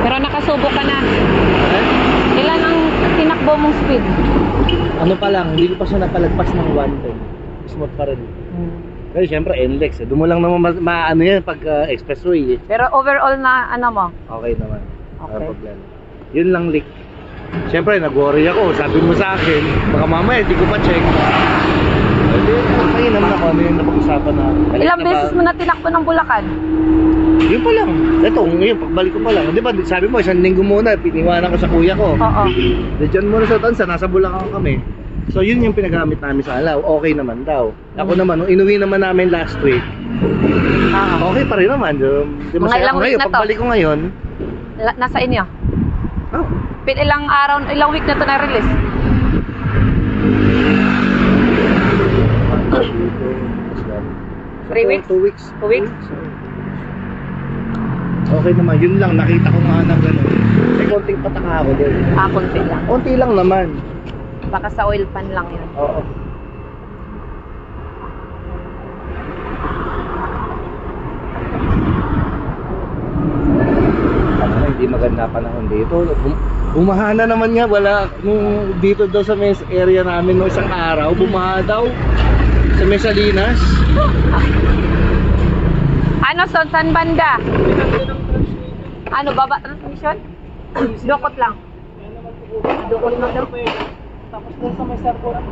Pero nakasubo ka na. Ilan ang tinakbo mong speed? Ano pa lang, hindi ko pa siya napalagpas ng 110. Smooth pa rin. Pero syempre, NLEX. Doon mo lang naman maano yan pag expressway. Pero overall na ano mo? Okay naman. Okay. Wala problema. Yun lang leak. Syempre, nag-worry ako. Sabi mo sa akin, baka mamaya hindi ko pa check. Ay, naman ako. Ano yung napag-usapan na? Ilang beses mo na tinakbo ng Bulacan? Yun pa lang. Ito, ngayon, pagbalik ko pa lang. Di ba, sabi mo, isang linggo muna, piniwanan ko sa kuya ko. Oo. Diyan muna sa Tansa, nasa Bulacan kami. So, yun yung pinagamit namin sa alaw. Okay naman daw. Ako naman, nung inuwi naman namin last week, okay pa rin naman. Di Mga ilang week ngayon, na to? pagbalik ko ngayon, Nasa inyo? oh, Ilang araw, ilang week na to na-release? Three weeks? 2 weeks. 2 weeks? Okay naman, yun lang, nakita ko nga ng gano'n. May konting pataka ako doon. Konti lang. Konti lang naman. Baka sa oil pan lang yun. Oo. Hindi maganda panahon dito. Bumaha na naman nga, wala nung dito daw sa mes area namin nung isang araw, bumaha daw sa Mesalinas. Ano, saan banda? Ano, baba transmission? Dukot lang. Dukot lang daw. Tapos doon sa may servo ng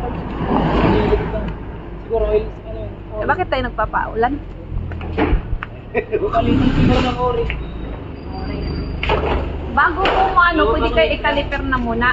siguro oil, ano yun? Bakit tayo nagpapaulan? Palitan siguro ng ori. Bago mo pwede kayo ikaliper na muna.